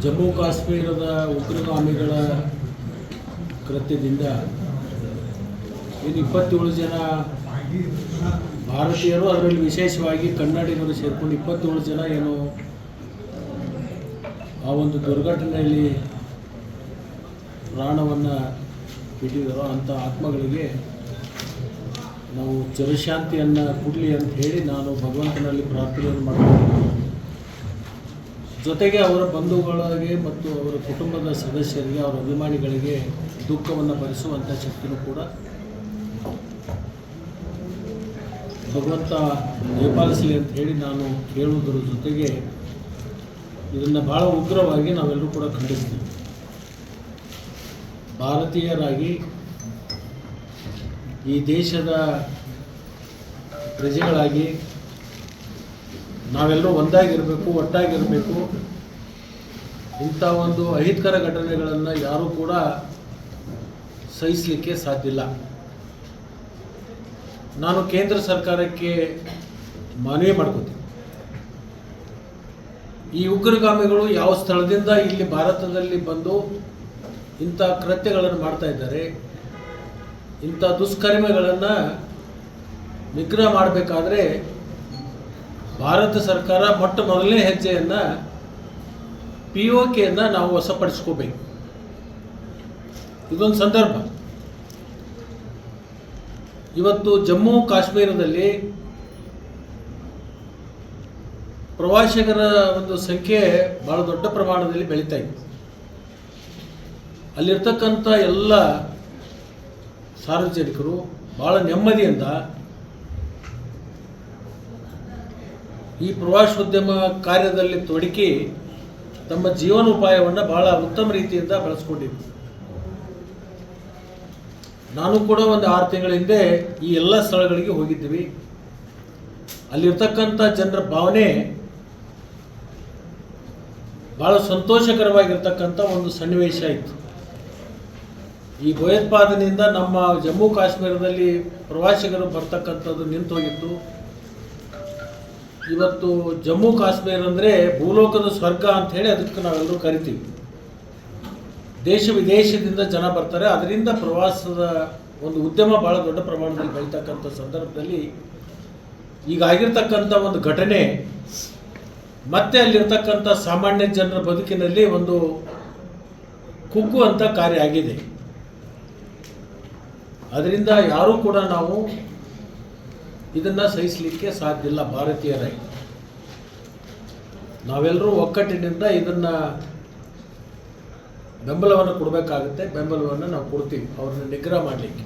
ಜಮ್ಮು ಕಾಶ್ಮೀರದ ಉಗ್ರಗಾಮಿಗಳ ಕೃತ್ಯದಿಂದ ಇನ್ನು 27 ಜನ ಭಾರತೀಯರು, ಅದರಲ್ಲಿ ವಿಶೇಷವಾಗಿ ಕನ್ನಡಿಗರು ಸೇರಿಕೊಂಡು 27 ಜನ ಏನು ಆ ಒಂದು ದುರ್ಘಟನೆಯಲ್ಲಿ ಪ್ರಾಣವನ್ನು ಬಿಟ್ಟಿದ್ದಾರೋ ಅಂಥ ಆತ್ಮಗಳಿಗೆ ನಾವು ಚಿರಶಾಂತಿಯನ್ನು ಕೊಡಲಿ ಅಂತ ಹೇಳಿ ನಾನು ಭಗವಂತನಲ್ಲಿ ಪ್ರಾರ್ಥನೆಯನ್ನು ಮಾಡ್ತೀನಿ. ಜೊತೆಗೆ ಅವರ ಬಂಧುಗಳಿಗೆ ಮತ್ತು ಅವರ ಕುಟುಂಬದ ಸದಸ್ಯರಿಗೆ, ಅವರ ಅಭಿಮಾನಿಗಳಿಗೆ ದುಃಖವನ್ನು ಭರಿಸುವಂಥ ಶಕ್ತಿನೂ ಕೂಡ ಭಗವಂತ ದಯಪಾಲಿಸಲಿ ಅಂತ ಹೇಳಿ ನಾನು ಕೇಳುವುದರ ಜೊತೆಗೆ ಇದನ್ನು ಭಾಳ ಉಗ್ರವಾಗಿ ನಾವೆಲ್ಲರೂ ಕೂಡ ಖಂಡಿಸ್ತೀವಿ. ಭಾರತೀಯರಾಗಿ ಈ ದೇಶದ ಪ್ರಜೆಗಳಾಗಿ ನಾವೆಲ್ಲರೂ ಒಂದಾಗಿರಬೇಕು, ಒಟ್ಟಾಗಿರಬೇಕು. ಇಂಥ ಒಂದು ಅಹಿತಕರ ಘಟನೆಗಳನ್ನು ಯಾರೂ ಕೂಡ ಸಹಿಸಲಿಕ್ಕೆ ಸಾಧ್ಯ ಇಲ್ಲ. ನಾನು ಕೇಂದ್ರ ಸರ್ಕಾರಕ್ಕೆ ಮನವಿ ಮಾಡ್ಕೋತೀನಿ, ಈ ಉಗ್ರಗಾಮಿಗಳು ಯಾವ ಸ್ಥಳದಿಂದ ಇಲ್ಲಿ ಭಾರತದಲ್ಲಿ ಬಂದು ಇಂಥ ಕೃತ್ಯಗಳನ್ನು ಮಾಡ್ತಾ ಇದ್ದಾರೆ, ಇಂಥ ದುಷ್ಕರ್ಮಗಳನ್ನು ನಿಗ್ರಹ ಮಾಡಬೇಕಾದ್ರೆ ಭಾರತ ಸರ್ಕಾರ ಮೊಟ್ಟ ಮೊದಲನೇ ಹೆಜ್ಜೆಯನ್ನು POKಯನ್ನು ನಾವು ವಶಪಡಿಸ್ಕೋಬೇಕು. ಇದೊಂದು ಸಂದರ್ಭ. ಇವತ್ತು ಜಮ್ಮು ಕಾಶ್ಮೀರದಲ್ಲಿ ಪ್ರವಾಸಿಗರ ಒಂದು ಸಂಖ್ಯೆ ಭಾಳ ದೊಡ್ಡ ಪ್ರಮಾಣದಲ್ಲಿ ಬೆಳೀತಾ ಇದೆ. ಅಲ್ಲಿರ್ತಕ್ಕಂಥ ಎಲ್ಲ ಸಾರ್ವಜನಿಕರು ಭಾಳ ನೆಮ್ಮದಿಯಿಂದ ಈ ಪ್ರವಾಸೋದ್ಯಮ ಕಾರ್ಯದಲ್ಲಿ ತೊಡಗಿ ತಮ್ಮ ಜೀವನೋಪಾಯವನ್ನು ಬಹಳ ಉತ್ತಮ ರೀತಿಯಿಂದ ಬಳಸ್ಕೊಂಡಿದ್ದರು. ನಾನು ಕೂಡ ಒಂದು 6 ತಿಂಗಳ ಹಿಂದೆ ಈ ಎಲ್ಲ ಸ್ಥಳಗಳಿಗೆ ಹೋಗಿದ್ದೀವಿ. ಅಲ್ಲಿರ್ತಕ್ಕಂಥ ಜನರ ಭಾವನೆ ಭಾಳ ಸಂತೋಷಕರವಾಗಿರ್ತಕ್ಕಂಥ ಒಂದು ಸನ್ನಿವೇಶ ಇತ್ತು. ಈ ಭಯೋತ್ಪಾದನೆಯಿಂದ ನಮ್ಮ ಜಮ್ಮು ಕಾಶ್ಮೀರದಲ್ಲಿ ಪ್ರವಾಸಿಗರು ಬರ್ತಕ್ಕಂಥದ್ದು ನಿಂತು ಹೋಗಿತ್ತು. ಇವತ್ತು ಜಮ್ಮು ಕಾಶ್ಮೀರ ಅಂದರೆ ಭೂಲೋಕದ ಸ್ವರ್ಗ ಅಂತ ಹೇಳಿ ಅದಕ್ಕೆ ನಾವೆಲ್ಲರೂ ಕರಿತೀವಿ. ದೇಶ ವಿದೇಶದಿಂದ ಜನ ಬರ್ತಾರೆ. ಅದರಿಂದ ಪ್ರವಾಸದ ಒಂದು ಉದ್ಯಮ ಭಾಳ ದೊಡ್ಡ ಪ್ರಮಾಣದಲ್ಲಿ ಬೆಳೀತಕ್ಕಂಥ ಸಂದರ್ಭದಲ್ಲಿ ಈಗ ಆಗಿರ್ತಕ್ಕಂಥ ಒಂದು ಘಟನೆ ಮತ್ತೆ ಅಲ್ಲಿರ್ತಕ್ಕಂಥ ಸಾಮಾನ್ಯ ಜನರ ಬದುಕಿನಲ್ಲಿ ಒಂದು ಕುಗ್ಗುವಂಥ ಕಾರ್ಯ ಆಗಿದೆ. ಅದರಿಂದ ಯಾರೂ ಕೂಡ ನಾವು ಇದನ್ನು ಸಹಿಸಲಿಕ್ಕೆ ಸಾಧ್ಯ ಇಲ್ಲ. ಭಾರತೀಯರಾಗಿ ನಾವೆಲ್ಲರೂ ಒಕ್ಕಟ್ಟಿನಿಂದ ಇದನ್ನು ಬೆಂಬಲವನ್ನು ಕೊಡಬೇಕಾಗುತ್ತೆ. ಬೆಂಬಲವನ್ನು ನಾವು ಕೊಡ್ತೀವಿ ಅವ್ರನ್ನ ನಿಗ್ರಹ ಮಾಡಲಿಕ್ಕೆ.